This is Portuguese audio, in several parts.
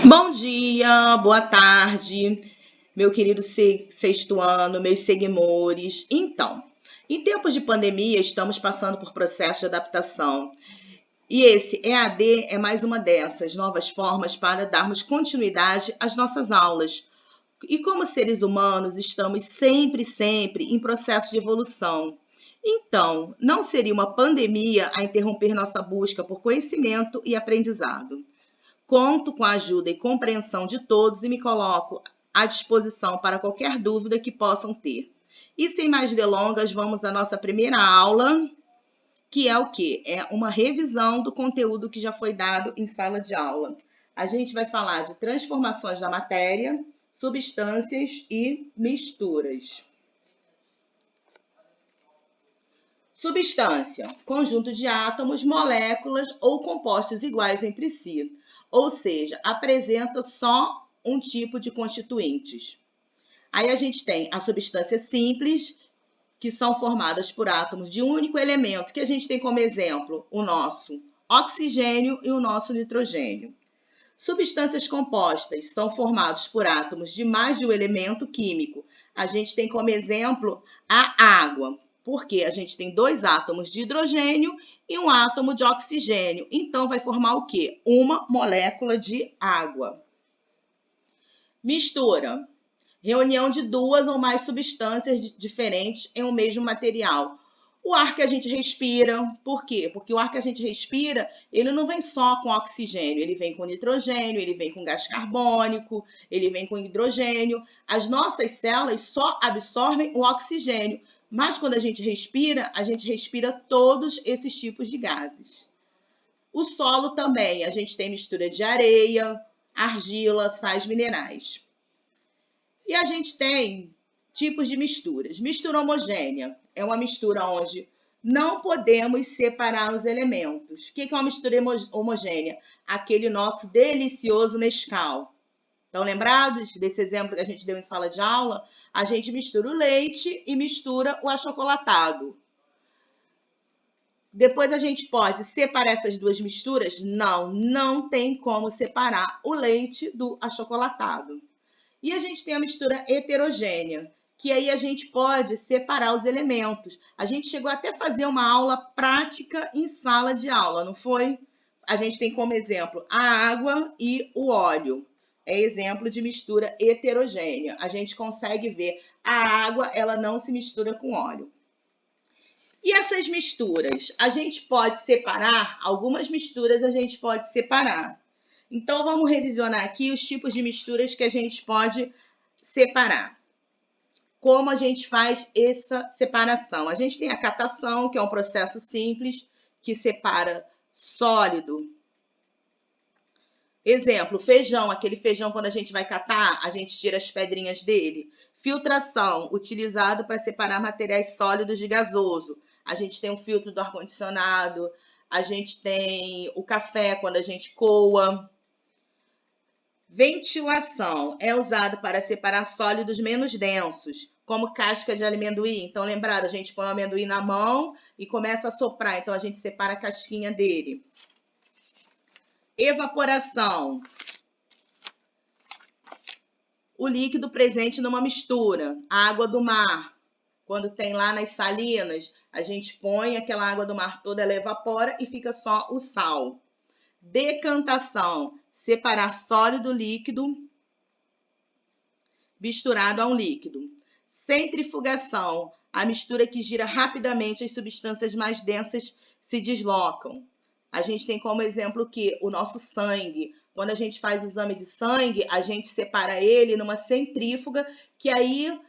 Bom dia, boa tarde, meu querido sexto ano, meus seguimores. Então, em tempos de pandemia, estamos passando por processo de adaptação. E esse EAD é mais uma dessas novas formas para darmos continuidade às nossas aulas. E como seres humanos, estamos sempre em processo de evolução. Então, não seria uma pandemia a interromper nossa busca por conhecimento e aprendizado. Conto com a ajuda e compreensão de todos e me coloco à disposição para qualquer dúvida que possam ter. E sem mais delongas, vamos à nossa primeira aula, que é o quê? É uma revisão do conteúdo que já foi dado em sala de aula. A gente vai falar de transformações da matéria, substâncias e misturas. Substância, conjunto de átomos, moléculas ou compostos iguais entre si, ou seja, apresenta só um tipo de constituintes. Aí a gente tem a substância simples, que são formadas por átomos de um único elemento, que a gente tem como exemplo o nosso oxigênio e o nosso nitrogênio. Substâncias compostas são formadas por átomos de mais de um elemento químico. A gente tem como exemplo a água, porque a gente tem dois átomos de hidrogênio e um átomo de oxigênio. Então, vai formar o quê? Uma molécula de água. Mistura. Reunião de duas ou mais substâncias diferentes em um mesmo material. O ar que a gente respira, por quê? Porque o ar que a gente respira, ele não vem só com oxigênio, ele vem com nitrogênio, ele vem com gás carbônico, ele vem com hidrogênio. As nossas células só absorvem o oxigênio, mas quando a gente respira todos esses tipos de gases. O solo também, a gente tem mistura de areia, argila, sais minerais. E a gente tem tipos de misturas. Mistura homogênea é uma mistura onde não podemos separar os elementos. O que é uma mistura homogênea? Aquele nosso delicioso Nescau. Estão lembrados desse exemplo que a gente deu em sala de aula? A gente mistura o leite e mistura o achocolatado. Depois a gente pode separar essas duas misturas? Não tem como separar o leite do achocolatado. E a gente tem a mistura heterogênea, que aí a gente pode separar os elementos. A gente chegou até a fazer uma aula prática em sala de aula, não foi? A gente tem como exemplo a água e o óleo. É exemplo de mistura heterogênea. A gente consegue ver a água, ela não se mistura com óleo. E essas misturas? A gente pode separar, algumas misturas a gente pode separar. Então, vamos revisionar aqui os tipos de misturas que a gente pode separar. Como a gente faz essa separação? A gente tem a catação, que é um processo simples, que separa sólido. Exemplo, feijão. Aquele feijão, quando a gente vai catar, a gente tira as pedrinhas dele. Filtração, utilizado para separar materiais sólidos de gasoso. A gente tem o filtro do ar-condicionado, a gente tem o café, quando a gente coa. Ventilação é usado para separar sólidos menos densos, como casca de amendoim. Então, lembrado, a gente põe o amendoim na mão e começa a soprar. Então, a gente separa a casquinha dele. Evaporação. O líquido presente numa mistura. A água do mar. Quando tem lá nas salinas, a gente põe aquela água do mar toda, ela evapora e fica só o sal. Decantação. Separar sólido líquido misturado a um líquido. Centrifugação, a mistura que gira rapidamente, as substâncias mais densas se deslocam. A gente tem como exemplo que o nosso sangue. Quando a gente faz exame de sangue, a gente separa ele numa centrífuga, que aí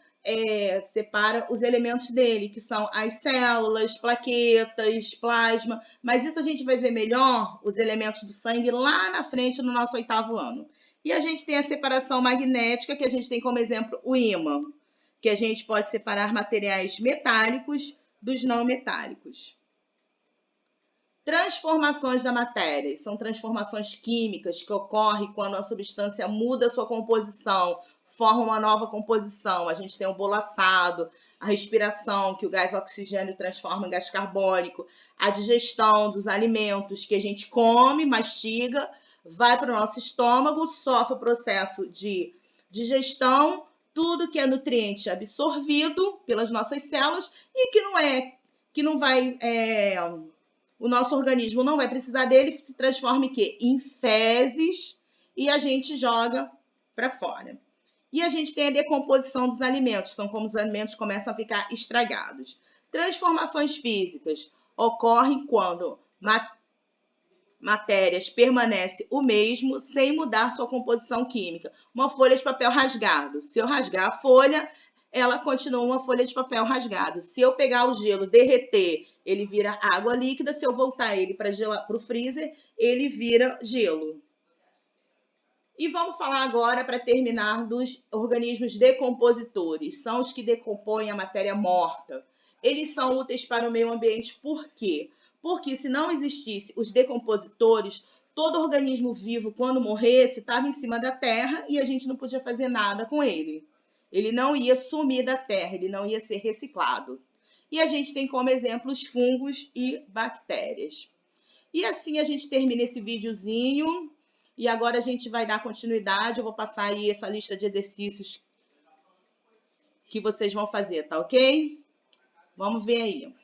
separa os elementos dele, que são as células, plaquetas, plasma. Mas isso a gente vai ver melhor, os elementos do sangue, lá na frente, no nosso 8º ano. E a gente tem a separação magnética, que a gente tem como exemplo o ímã, que a gente pode separar materiais metálicos dos não metálicos. Transformações da matéria são transformações químicas que ocorrem quando a substância muda sua composição, forma uma nova composição. A gente tem o bolaçado, a respiração, que o gás oxigênio transforma em gás carbônico, a digestão dos alimentos que a gente come, mastiga, vai para o nosso estômago, sofre o processo de digestão, tudo que é nutriente absorvido pelas nossas células e que não vai, o nosso organismo não vai precisar dele, se transforma em quê? Em fezes e a gente joga para fora. E a gente tem a decomposição dos alimentos, são como os alimentos começam a ficar estragados. Transformações físicas ocorrem quando matérias permanecem o mesmo sem mudar sua composição química. Uma folha de papel rasgado. Se eu rasgar a folha, ela continua uma folha de papel rasgado. Se eu pegar o gelo, derreter, ele vira água líquida. Se eu voltar ele para o freezer, ele vira gelo. E vamos falar agora, para terminar, dos organismos decompositores. São os que decompõem a matéria morta. Eles são úteis para o meio ambiente por quê? Porque se não existisse os decompositores, todo organismo vivo, quando morresse, estava em cima da terra e a gente não podia fazer nada com ele. Ele não ia sumir da terra, ele não ia ser reciclado. E a gente tem como exemplo os fungos e bactérias. E assim a gente termina esse videozinho. E agora a gente vai dar continuidade. Eu vou passar aí essa lista de exercícios que vocês vão fazer, tá ok? Vamos ver aí.